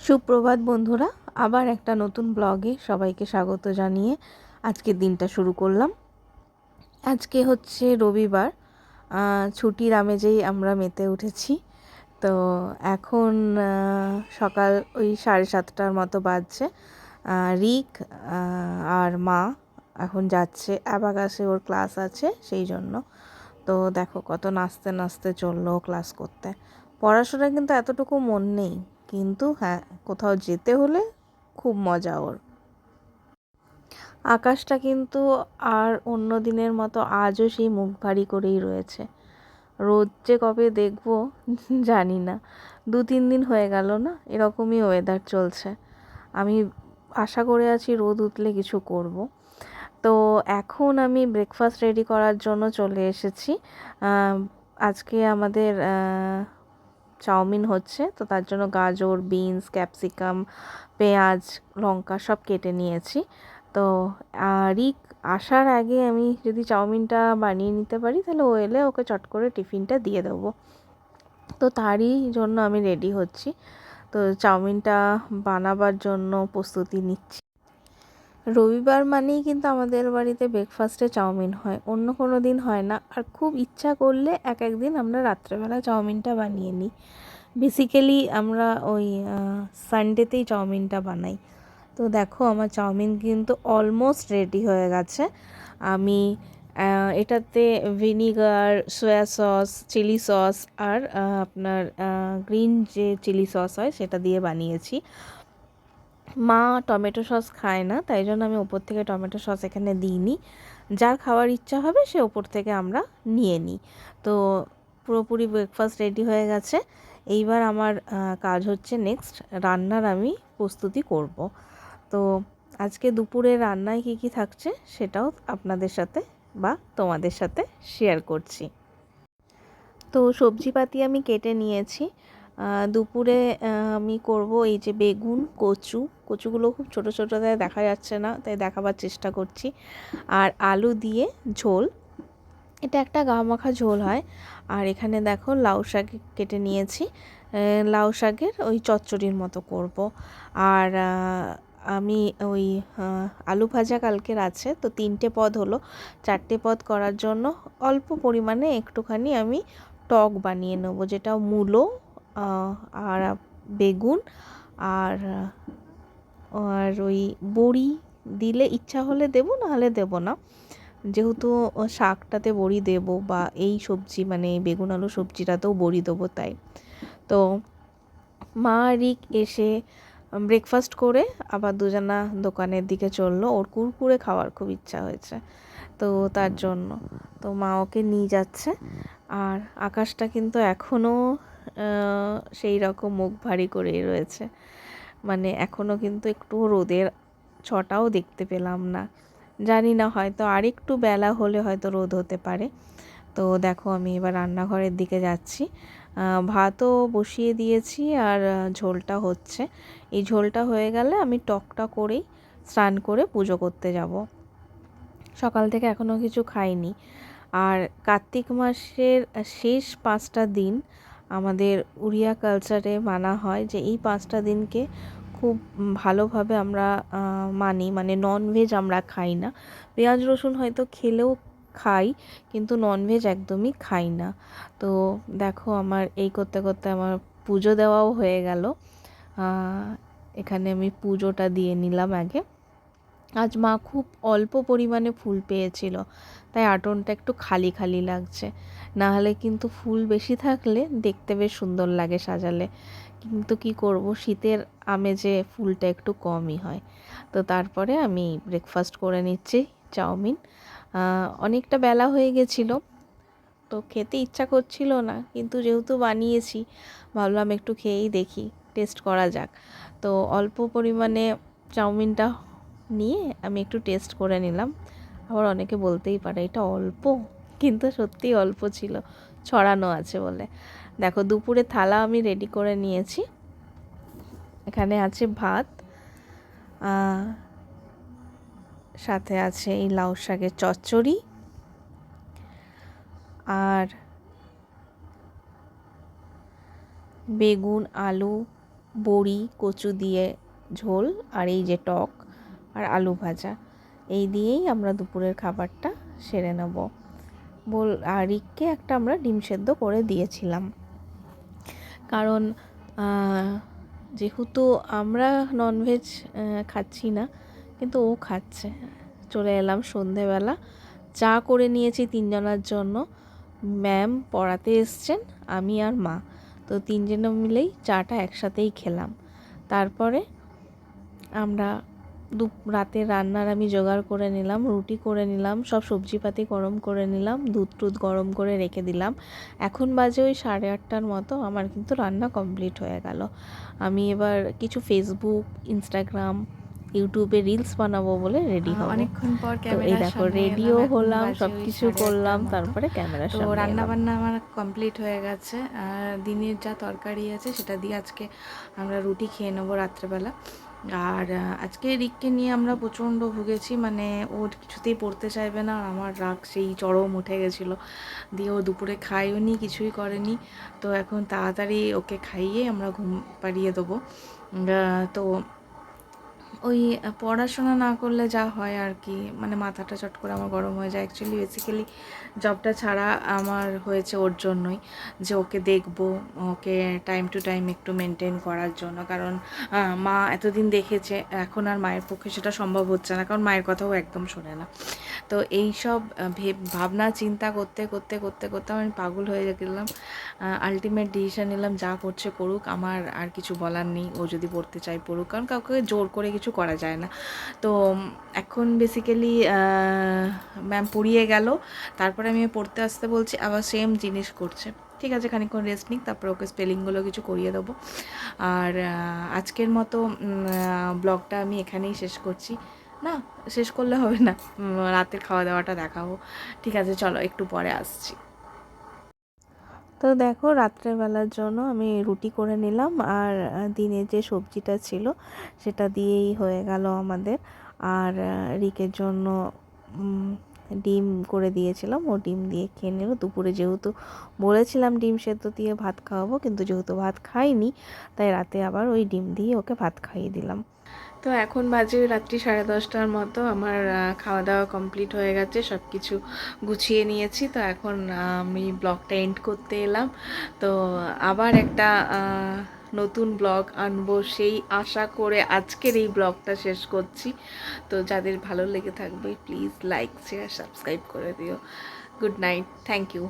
সুপ্রভাত বন্ধুরা, আবার একটা নতুন ব্লগে সবাইকে স্বাগত জানিয়ে আজকের দিনটা শুরু করলাম। আজকে হচ্ছে রবিবার, ছুটির আমেজেই আমরা মেতে উঠেছি। তো এখন সকাল ওই 7:30টার মতো বাজছে। রিক আর মা এখন যাচ্ছে অ্যাবাকাসে, ওর ক্লাস আছে সেই জন্য। তো দেখো কত নাচতে নাচতে চললো ক্লাস করতে। পড়াশোনায় কিন্তু এতটুকু মন নেই, কিন্তু হ্যাঁ, কোথাও যেতে হলে খুব মজা ওর। আকাশটা কিন্তু আর অন্য দিনের মতো আজও সেই মুখ ভারী করেই রয়েছে। রোদ যে কবে দেখবো জানি না। 2-3 দিন হয়ে গেল না এরকমই ওয়েদার চলছে। আমি আশা করে আছি রোদ উঠলে কিছু করব। তো এখন আমি ব্রেকফাস্ট রেডি করার জন্য চলে এসেছি। আজকে আমাদের চাউমিন হচ্ছে, তো তার জন্য গাজর, বিনস, ক্যাপসিকাম, পেঁয়াজ, লঙ্কা সব কেটে নিয়েছি। তো রিক আসার আগে আমি যদি চাউমিনটা বানিয়ে নিতে পারি তাহলে ও এলে ওকে চট করে টিফিনটা দিয়ে দেবো। তো তারই জন্য আমি রেডি হচ্ছি। তো চাউমিনটা বানাবার জন্য প্রস্তুতি নিচ্ছি। রবিবার মানেই কিন্তু আমাদের বাড়িতে ব্রেকফাস্টে চাউমিন হয়, অন্য কোনো দিন হয় না। আর খুব ইচ্ছা করলে এক একদিন আমরা রাত্রেবেলা চাউমিনটা বানিয়ে নিই। বেসিক্যালি আমরা ওই সানডেতেই চাউমিনটা বানাই। তো দেখো আমার চাউমিন কিন্তু অলমোস্ট রেডি হয়ে গেছে। আমি এটাতে vinegar, soya sauce, chilli sauce আর আপনার গ্রিন যে চিলি সস হয় সেটা দিয়ে বানিয়েছি। মা টমেটো সস খায় না, তাই জন্য আমি ওপর থেকে টমেটো সস এখানে দিইনি। যার খাওয়ার ইচ্ছা হবে সে ওপর থেকে আমরা নিয়ে নিই। তো পুরোপুরি ব্রেকফাস্ট রেডি হয়ে গেছে। এইবার আমার কাজ হচ্ছে নেক্সট রান্নার আমি প্রস্তুতি করব। তো আজকে দুপুরে রান্নায় কী কী থাকছে সেটাও আপনাদের সাথে বা তোমাদের সাথে শেয়ার করছি। তো সবজিপাতি আমি কেটে নিয়েছি। দুপুরে আমি করব এই যে বেগুন, কচুগুলো খুব ছোট ছোট তাই দেখা যাচ্ছে না, তাই দেখাবার চেষ্টা করছি। আর আলু দিয়ে ঝোল, এটা একটা গা মাখা ঝোল হয়। আর এখানে দেখো লাউ শাক কেটে নিয়েছি, লাউ শাকের ওই চচ্চড়ির মতো করব। আর আমি ওই আলু ভাজা কালকের আছে, তো 3টে পদ হলো। 4টে পদ করার জন্য অল্প পরিমাণে একটুখানি আমি টক বানিয়ে নেবো, যেটা মূলো আর বেগুন আর আর ওই বড়ি দিলে ইচ্ছা হলে দেবো, নাহলে দেবো না। যেহেতু শাকটাতে বড়ি দেবো বা এই সবজি মানে বেগুন আলু সবজিটাতেও বড়ি দেবো, তাই। তো মা রিক এসে ব্রেকফাস্ট করে আবার দুজনা দোকানের দিকে চললো। ওর কুরকুরে খাওয়ার খুব ইচ্ছা হয়েছে, তো তার জন্য তো মা ওকে নিয়ে যাচ্ছে। আর আকাশটা কিন্তু এখনও সেই রকম মুখ ভারী করেই রয়েছে, মানে এখনও কিন্তু একটু রোদের ছটাও দেখতে পেলাম না। জানি না, হয়তো আরেকটু বেলা হলে হয়তো রোদ হতে পারে। তো দেখো আমি এবার রান্নাঘরের দিকে যাচ্ছি। ভাতও বসিয়ে দিয়েছি আর ঝোলটা হচ্ছে। এই ঝোলটা হয়ে গেলে আমি টকটা করেই স্নান করে পুজো করতে যাব। সকাল থেকে এখনও কিছু খাইনি। আর কার্তিক মাসের শেষ 5টা দিন আমাদের উড়িয়া কালচারে মানা হয় যে এই 5টা দিনকে খুব ভালোভাবে আমরা মানি, মানে ননভেজ আমরা খাই না। পেঁয়াজ রসুন হয়তো খেলেও খাই, কিন্তু ননভেজ একদমই খাই না। তো দেখো আমার এই করতে করতে আমার পুজো দেওয়াও হয়ে গেল। এখানে আমি পুজোটা দিয়ে নিলাম আগে। আজ মা খুব অল্প পরিমাণে ফুল পেয়েছিল, তাই আটনটা একটু খালি খালি লাগছে। না হলে কিন্তু ফুল বেশি থাকলে দেখতে বেশ সুন্দর লাগে সাজালে, কিন্তু কি করব, শীতের আমেজে ফুলটা একটু কমই হয়। তো তারপরে আমি ব্রেকফাস্ট করে নিচ্ছি চাউমিন। অনেকটা বেলা হয়ে গেছিল, তো খেতে ইচ্ছা করছিল না, কিন্তু যেহেতু বানিয়েছি ভাবলাম একটু খেয়েই দেখি, টেস্ট করা যাক। তো অল্প পরিমাণে চাউমিনটা নিয়ে আমি একটু টেস্ট করে নিলাম। আবার অনেকে বলতেই পারে এটা অল্প, কিন্তু সত্যিই অল্প ছিল, ছড়ানো আছে বলে। দেখো দুপুরে থালা আমি রেডি করে নিয়েছি। এখানে আছে ভাত, সাথে আছে এই লাউ শাকের চচ্চড়ি আর বেগুন, আলু, বড়ি কচু দিয়ে ঝোল, আর এই যে টক আর আলু ভাজা, এই দিয়েই আমরা দুপুরের খাবারটা সেরে নেব। আর রিককে একটা আমরা ডিম সেদ্ধ করে দিয়েছিলাম, কারণ যেহেতু আমরা ননভেজ খাচ্ছি না, কিন্তু ও খাচ্ছে। চলে এলাম সন্ধেবেলা, চা করে নিয়েছি 3 জনের জন্য। ম্যাম পড়াতে এসছেন, আমি আর মা, তো 3 জনে মিলেই চাটা একসাথেই খেলাম। তারপরে আমরা রাতে রান্নার আমি জোগাড় করে নিলাম, রুটি করে নিলাম, সব সবজিপাতি গরম করে নিলাম, দুধ টুধ গরম করে রেখে দিলাম। এখন বাজে ওই 8:30টার মতো, আমার কিন্তু রান্না কমপ্লিট হয়ে গেল। আমি এবার কিছু ফেসবুক, ইনস্টাগ্রাম, ইউটিউবে রিলস বানাবো বলে রেডি হব। অনেকক্ষণ পর তো এই ক্যামেরার দেখো সামনে রেডিও এলাম, হলাম, বাজে সব ওই কিছু 8:30টার করলাম, মতো। তারপরে ক্যামেরার তো সামনে রান্না এলাম। বান্না আমার কমপ্লিট হয়ে গেছে, আর দিনের যা তরকারি আছে সেটা দিয়ে আজকে আমরা রুটি খেয়ে নেবো রাত্রেবেলা। আর আজকে রিককে নিয়ে আমরা প্রচণ্ড ভুগেছি, মানে ও কিছুতেই পড়তে চাইবে না, আর আমার রাগ সেই চরম উঠে গেছিলো। দিয়ে ও দুপুরে খায়ও নি, কিছুই করেনি। তো এখন তাড়াতাড়ি ওকে খাইয়ে আমরা ঘুম পাড়িয়ে দেবো। তো ওই পড়াশোনা না করলে যা হয় আর কি, মানে মাথাটা চট করে আমার গরম হয়ে যায়। অ্যাকচুয়ালি বেসিক্যালি জবটা ছাড়া আমার হয়েছে ওর জন্যই, যে ওকে দেখবো, ওকে টাইম টু টাইম একটু মেনটেন করার জন্য। কারণ মা এতদিন দেখেছে, এখন আর মায়ের পক্ষে সেটা সম্ভব হচ্ছে না, কারণ মায়ের কথাও একদম শোনে না। তো এই সব ভাবনা চিন্তা করতে করতে করতে করতে আমি পাগল হয়ে গেলাম। আলটিমেট ডিসিশন নিলাম, যা করছে করুক, আমার আর কিছু বলার নেই। ও যদি পড়তে চায় পড়ুক, কারণ কাউকে জোর করে কিছু করা যায় না। তো এখন বেসিক্যালি ম্যাম পড়িয়ে গেল, তারপরে আমি পড়তে আসতে বলছি, আবার সেম জিনিস করছে। ঠিক আছে, খানিকক্ষণ রেস্ট নিক, তারপরে ওকে স্পেলিংগুলো কিছু করিয়ে দেবো। আর আজকের মতো ব্লগটা আমি এখানেই শেষ করছি। না, শেষ করলে হবে না, রাতের খাওয়া দাওয়াটা দেখাবো। ঠিক আছে, চলো একটু পরে আসছি। তো দেখো রাত্রেবেলার জন্য আমি রুটি করে নিলাম, আর দিনে যে সবজিটা ছিল সেটা দিয়েই হয়ে গেল আমাদের। আর রিকের জন্য ডিম করে দিয়েছিলাম, ও ডিম দিয়ে খেয়ে নিল। দুপুরে যেহেতু বলেছিলাম ডিম সেদ্ধ দিয়ে ভাত খাওয়াবো, কিন্তু যেহেতু ভাত খাইনি, তাই রাতে আবার ওই ডিম দিয়ে ওকে ভাত খাইয়ে দিলাম। তো এখন বাজে রাত্রি 10:30টার মতো, আমার খাওয়া দাওয়া কমপ্লিট হয়ে গেছে, সব কিছু গুছিয়ে নিয়েছি। তো এখন আমি ব্লগটা এন্ড করতে এলাম। তো আবার একটা নতুন ব্লগ আনবো সেই আশা করে আজকের এই ব্লগটা শেষ করছি। তো যাদের ভালো লেগে থাকবে প্লিজ লাইক শেয়ার সাবস্ক্রাইব করে দিও। Good night, thank you.